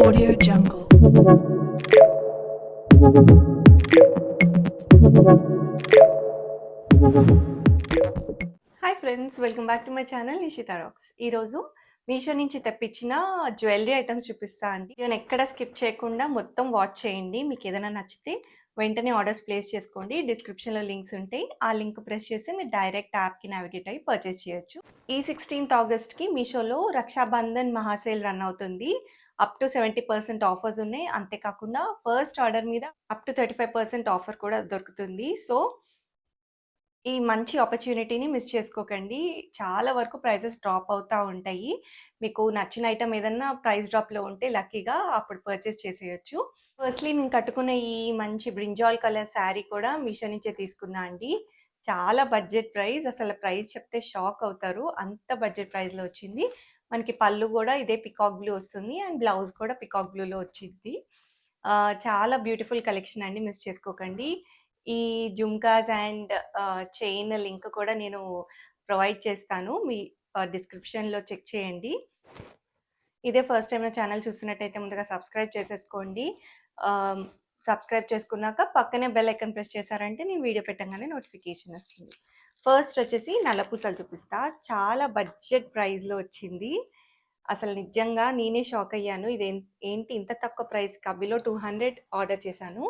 Audio Jungle. Hi friends, welcome back to my channel Nishita rocks. ఈరోజు మీషో నుంచి తెప్పించిన jewellery items చూపిస్తా అండి. నేను ఎక్కడ స్కిప్ చేయకుండా మొత్తం వాచ్ చేయండి. మీకు ఏదైనా నచ్చితే వెంటనే ఆర్డర్స్ ప్లేస్ చేసుకోండి. డిస్క్రిప్షన్లో లింక్స్ ఉంటాయి. ఆ లింక్ ప్రెస్ చేసి మీరు డైరెక్ట్ యాప్కి నావిగేట్ అయ్యి పర్చేస్ చేయొచ్చు. ఈ 16th ఆగస్ట్కి మీషోలో రక్షాబంధన్ మహాసేల్ రన్ అవుతుంది. అప్ టు 70% ఆఫర్స్ ఉన్నాయి. అంతేకాకుండా ఫస్ట్ ఆర్డర్ మీద అప్ టు 35% ఆఫర్ కూడా దొరుకుతుంది. సో ఈ మంచి ఆపర్చునిటీని మిస్ చేసుకోకండి. చాలా వరకు ప్రైజెస్ డ్రాప్ అవుతా ఉంటాయి. మీకు నచ్చిన ఐటెమ్ ఏదన్నా ప్రైస్ డ్రాప్‌లో ఉంటే లక్కీగా అప్పుడు పర్చేస్ చేసేయొచ్చు. ఫస్ట్‌లీ నేను కట్టుకున్న ఈ మంచి బ్రింజాల్ కలర్ శారీ కూడా మీషో నుంచే తీసుకున్నా అండి. చాలా బడ్జెట్ ప్రైస్. అసలు ప్రైస్ చెప్తే షాక్ అవుతారు. అంత బడ్జెట్ ప్రైస్‌లో వచ్చింది. మనకి పళ్ళు గూడా ఇదే పికాక్ బ్లూ వస్తుంది. అండ్ బ్లౌజ్ కూడా పికాక్ బ్లూలో వచ్చిద్ది. చాలా బ్యూటిఫుల్ కలెక్షన్ అండి. మిస్ చేసుకోకండి. ఈ జుమ్కాస్ అండ్ చైన్ లింక్ కూడా నేను ప్రొవైడ్ చేస్తాను. మీ డిస్క్రిప్షన్‌లో చెక్ చేయండి. ఇదే ఫస్ట్ టైమ్ నా ఛానల్ చూస్తున్నట్టయితే ముందుగా సబ్స్క్రైబ్ చేసేసుకోండి. సబ్స్క్రైబ్ చేసుకున్నాక పక్కనే బెల్ ఐకాన్ ప్రెస్ చేశారంటే నేను వీడియో పెట్టగానే నోటిఫికేషన్ వస్తుంది. ఫస్ట్ వచ్చేసి నల్లపూసలు చూపిస్తా. చాలా బడ్జెట్ ప్రైస్‌లో వచ్చింది. అసలు నిజంగా నేనే షాక్ అయ్యాను. ఇది ఏంటి ఇంత తక్కువ ప్రైస్‌కా? బిలో 200 ఆర్డర్ చేశాను.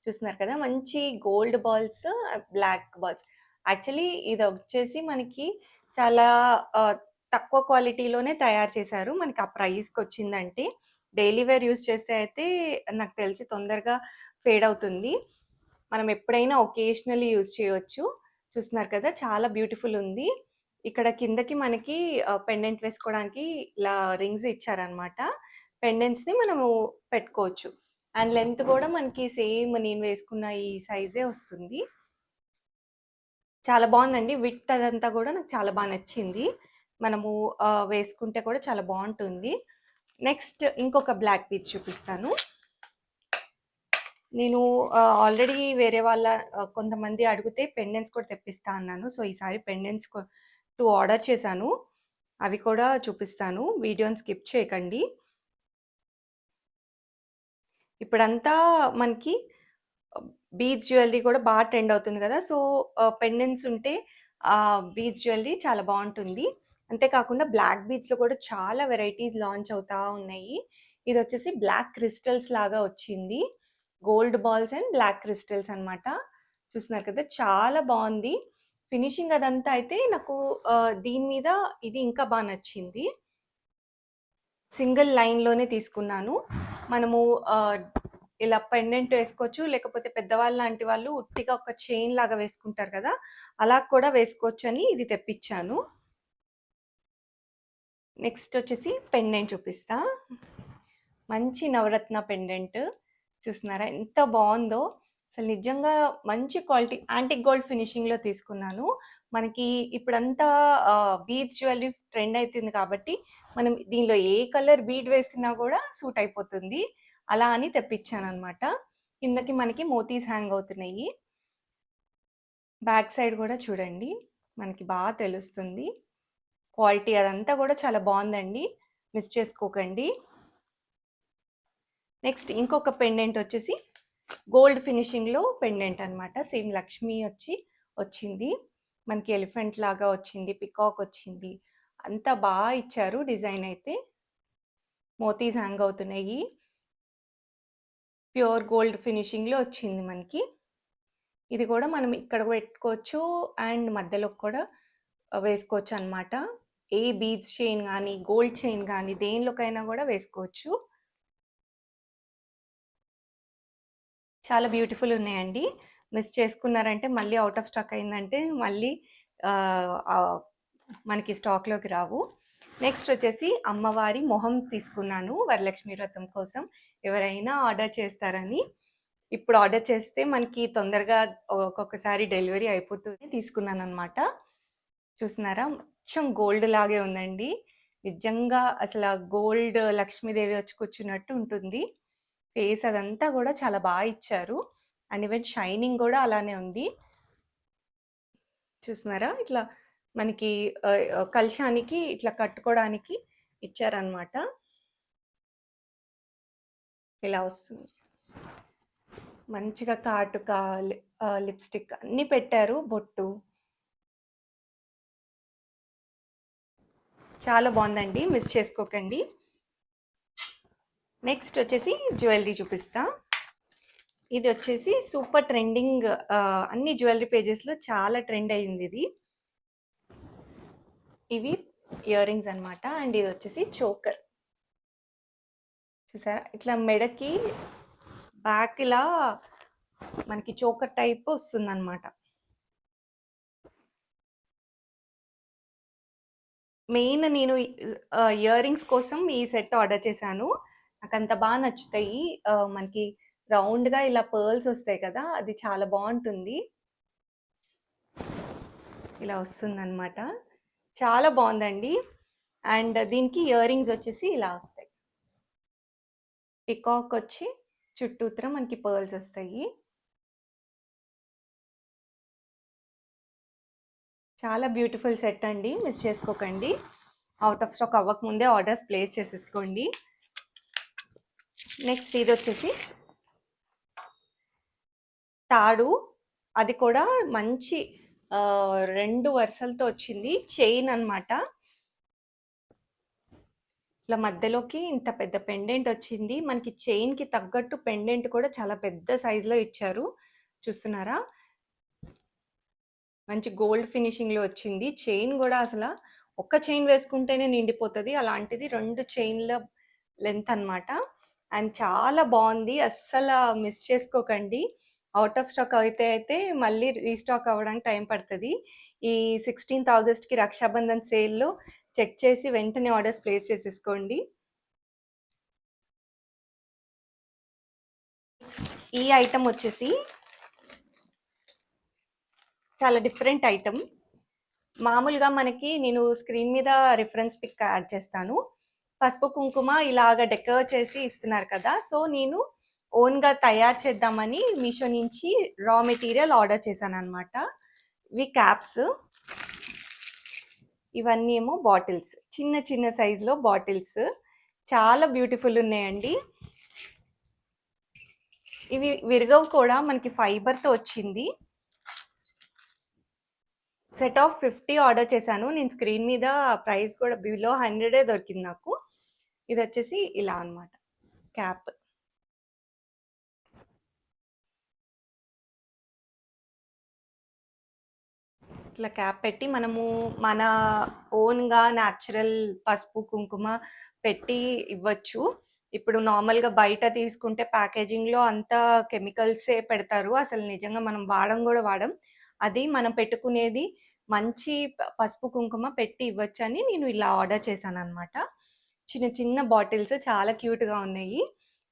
చూస్తున్నారు కదా! మంచి gold balls, black balls. Actually ఇది వచ్చేసి మనకి చాలా తక్కువ క్వాలిటీలోనే తయారు చేశారు. మనకి ఆ ప్రైస్‌కొచ్చిందంటే డైలీ వేర్ యూజ్ చేస్తే అయితే నాకు తెలిసి తొందరగా ఫేడ్ అవుతుంది. మనం ఎప్పుడైనా ఒకేషనల్లీ యూజ్ చేయొచ్చు. చూస్తున్నారు కదా! చాలా బ్యూటిఫుల్ ఉంది. ఇక్కడ కిందకి మనకి పెండెంట్ వేసుకోవడానికి ఇలా రింగ్స్ ఇచ్చారనమాట. పెండెంట్స్‌ని మనము పెట్టుకోవచ్చు. అండ్ లెంత్ కూడా మనకి సేమ్ నేను వేసుకున్న ఈ సైజే వస్తుంది. చాలా బాగుందండి. విడ్త్ అదంతా కూడా నాకు చాలా బాగా నచ్చింది. మనము వేసుకుంటే కూడా చాలా బాగుంటుంది. నెక్స్ట్ ఇంకొక బ్లాక్ పీస్ చూపిస్తాను. నేను ఆల్రెడీ వేరే వాళ్ళ కొంతమంది అడిగితే పెండెంట్స్ కూడా తెప్పిస్తా అన్నాను. సో, ఈసారి పెండెంట్స్ 2 ఆర్డర్ చేశాను. అవి కూడా చూపిస్తాను. వీడియోని స్కిప్ చేయకండి. ఇప్పుడంతా మనకి బీడ్స్ జ్యువెలరీ కూడా బాగా ట్రెండ్ అవుతుంది కదా! సో, పెండెంట్స్ ఉంటే బీడ్స్ జ్యువెలరీ చాలా బావుంటుంది. అంతేకాకుండా బ్లాక్ బీడ్స్‌లో కూడా చాలా వెరైటీస్ లాంచ్ అవుతా ఉన్నాయి. ఇదొచ్చేసి బ్లాక్ క్రిస్టల్స్ లాగా వచ్చింది. Gold balls and black crystals అనమాట. చూస్తున్నారు కదా! చాలా బావుంది. ఫినిషింగ్ అదంతా అయితే నాకు దీని మీద ఇది ఇంకా బా నచ్చింది. సింగిల్ లైన్‌లోనే తీసుకున్నాను. మనము ఇలా పెండెంట్ వేసుకోవచ్చు. లేకపోతే పెద్దవాళ్ళు లాంటి వాళ్ళు ఉట్టిగా ఒక చైన్ లాగా వేసుకుంటారు కదా! అలా కూడా వేసుకోవచ్చని ఇది తెప్పించాను. నెక్స్ట్ వచ్చేసి పెండెంట్ చూపిస్తా. మంచి నవరత్న పెండెంట్. చూస్తున్నారా ఎంత బావుందో! అసలు నిజంగా మంచి క్వాలిటీ యాంటిక్ గోల్డ్ ఫినిషింగ్‌లో తీసుకున్నాను. మనకి ఇప్పుడంతా బీడ్స్ జ్యువెలరీ ట్రెండ్ అయితుంది కాబట్టి, మనం దీనిలో ఏ కలర్ బీడ్ వేసుకున్నా కూడా సూట్ అయిపోతుంది. అలా అని తెప్పించాననమాట. కిందకి మనకి మోతీస్ హ్యాంగ్ అవుతున్నాయి. బ్యాక్ సైడ్ కూడా చూడండి. మనకి బాగా తెలుస్తుంది. క్వాలిటీ అదంతా కూడా చాలా బావుందండి. మిస్ చేసుకోకండి. నెక్స్ట్ ఇంకొక పెండెంట్ వచ్చేసి గోల్డ్ ఫినిషింగ్‌లో పెండెంట్ అనమాట. సేమ్ లక్ష్మి వచ్చింది. మనకి ఎలిఫెంట్ లాగా వచ్చింది. పికాక్ వచ్చింది. అంతా బాగా ఇచ్చారు డిజైన్ అయితే. మోతీస్ హ్యాంగ్ అవుతున్నాయి. ప్యూర్ గోల్డ్ ఫినిషింగ్‌లో వచ్చింది మనకి. ఇది కూడా మనం ఇక్కడ పెట్టుకోవచ్చు అండ్ మధ్యలో కూడా వేసుకోవచ్చు అనమాట. ఏ బీడ్స్ చైన్ గానీ, గోల్డ్ చైన్ గానీ దేనిలోకైనా కూడా వేసుకోవచ్చు. చాలా బ్యూటిఫుల్ ఉన్నాయండి. మిస్ చేసుకున్నారంటే మళ్ళీ ఔట్ ఆఫ్ స్టాక్ అయిందంటే మళ్ళీ ఆహ్, ఆహ్, మనకి స్టాక్‌లోకి రావు. నెక్స్ట్ వచ్చేసి అమ్మవారి మొహం తీసుకున్నాను వరలక్ష్మి వ్రతం కోసం. ఎవరైనా ఆర్డర్ చేస్తారని. ఇప్పుడు ఆర్డర్ చేస్తే మనకి తొందరగా ఒక్కొక్కసారి డెలివరీ అయిపోతూనే తీసుకున్నాననమాట. చూస్తున్నారా? అచ్చం గోల్డ్ లాగే ఉందండి. నిజంగా అసల గోల్డ్ లక్ష్మీదేవి వచ్చి కూర్చున్నట్టు ఉంటుంది. ఫేస్ అదంతా కూడా చాలా బాగా ఇచ్చారు. అండ్ ఈవెన్ షైనింగ్ కూడా అలానే ఉంది. చూస్తున్నారా? ఇట్లా మనకి కలశానికి ఇట్లా కట్టుకోవడానికి ఇచ్చారనమాట. ఇలా వస్తుంది. మంచిగా కాటుక, లిప్‌స్టిక్ అన్నీ పెట్టారు. బొట్టు. చాలా బావుందండి. మిస్ చేసుకోకండి. నెక్స్ట్ వచ్చేసి జ్యువెల్లరీ చూపిస్తా. ఇది వచ్చేసి సూపర్ ట్రెండింగ్, అన్ని జ్యువెల్లరీ పేజెస్‌లో చాలా ట్రెండ్ అయిందిది. ఇవి ఇయర్ రింగ్స్ అనమాట. అండ్ ఇది వచ్చేసి చోకర్. చూసారా? ఇట్లా మెడకి బ్యాక్ ఇలా మనకి చోకర్ టైప్ వస్తుందన్నమాట. మెయిన్ నేను ఇయర్ రింగ్స్ కోసం ఈ సెట్ ఆర్డర్ చేశాను. నాకంత బాగా నచ్చుతాయి. మనకి రౌండ్‌గా ఇలా పర్ల్స్ వస్తాయి కదా! అది చాలా బావుంటుంది. ఇలా వస్తుందన్నమాట. చాలా బావుందండి. అండ్ దీనికి ఇయర్ రింగ్స్ వచ్చేసి ఇలా వస్తాయి. పికాక్ వచ్చి చుట్టూత్ర మనకి పర్ల్స్ వస్తాయి. చాలా బ్యూటిఫుల్ సెట్ అండి. మిస్ చేసుకోకండి. అవుట్ ఆఫ్ స్టాక్ అవ్వకముందే ఆర్డర్స్ ప్లేస్ చేసేసుకోండి. నెక్స్ట్ ఇది వచ్చేసి తాడు. అది కూడా మంచి 2 వరుసలతో వచ్చింది. చైన్ అనమాట. ఇట్లా మధ్యలోకి ఇంత పెద్ద పెండెంట్ వచ్చింది. మనకి చైన్‌కి తగ్గట్టు పెండెంట్ కూడా చాలా పెద్ద సైజులో ఇచ్చారు. చూస్తున్నారా? మంచి గోల్డ్ ఫినిషింగ్‌లో వచ్చింది. చైన్ గూడా అసల ఒక్క చైన్ వేసుకుంటేనే నిండిపోతది. అలాంటిది 2 చైన్‌ల లెంత్ అనమాట. అండ్ చాలా బావుంది. అస్సల మిస్ చేసుకోకండి. ఔట్ ఆఫ్ స్టాక్ అయితే మళ్ళీ రీస్టాక్ అవ్వడానికి టైం పడతది. ఈ 16థ్ ఆగస్ట్‌కి రక్షాబంధన్ సేల్‌లో చెక్ చేసి వెంటనే ఆర్డర్స్ ప్లేస్ చేసేసుకోండి. నెక్స్ట్ ఈ ఐటెమ్ వచ్చేసి చాలా డిఫరెంట్ ఐటెమ్. మామూలుగా మనకి నేను స్క్రీన్ మీద రిఫరెన్స్ పిక్ యాడ్ చేస్తాను. పసుపు కుంకుమ ఇలాగ డెకర్ చేసి ఇస్తున్నారు కదా! సో, నేను ఓన్‌గా తయారు చేద్దామని మీషో నుంచి రా మెటీరియల్ ఆర్డర్ చేశాననమాట. ఇవి క్యాప్స్. ఇవన్నీ ఏమో బాటిల్స్. చిన్న చిన్న సైజులో బాటిల్స్. చాలా బ్యూటిఫుల్ ఉన్నాయండి. ఇవి విరగవు కూడా, మనకి ఫైబర్‌తో వచ్చింది. సెట్ ఆఫ్ 50 ఆర్డర్ చేశాను. నేను స్క్రీన్ మీద ప్రైస్ కూడా బిలో 100 దొరికింది నాకు. ఇది వచ్చేసి ఇలా అనమాట క్యాప్. ఇట్లా క్యాప్ పెట్టి మనము మన ఓన్‌గా న్యాచురల్ పసుపు, కుంకుమ పెట్టి ఇవ్వచ్చు. ఇప్పుడు నార్మల్‌గా బయట తీసుకుంటే ప్యాకేజింగ్‌లో అంతా కెమికల్సే పెడతారు. అసలు నిజంగా మనం వాడం గూడా వాడం. అది మనం పెట్టుకునేది మంచి పసుపు, కుంకుమ పెట్టి ఇవ్వచ్చని నేను ఇలా ఆర్డర్ చేశాననమాట. చిన్న చిన్న బాటిల్స్ చాలా క్యూట్‌గా ఉన్నాయి.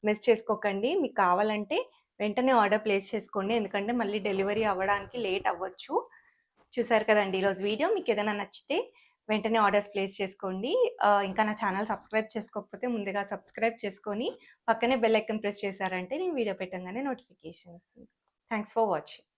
మిస్ చేసుకోకండి. మీకు కావాలంటే వెంటనే ఆర్డర్ ప్లేస్ చేసుకోండి. ఎందుకంటే మళ్ళీ డెలివరీ అవ్వడానికి లేట్ అవ్వచ్చు. చూసారు కదండి ఈరోజు వీడియో. మీకు ఏదైనా నచ్చితే వెంటనే ఆర్డర్స్ ప్లేస్ చేసుకోండి. ఇంకా నా ఛానల్ సబ్స్క్రైబ్ చేసుకోకపోతే ముందుగా సబ్స్క్రైబ్ చేసుకొని పక్కనే బెల్ ఐకాన్ ప్రెస్ చేశారంటే నేను వీడియో పెట్టంగానే నోటిఫికేషన్ వస్తుంది. Thanks for watching.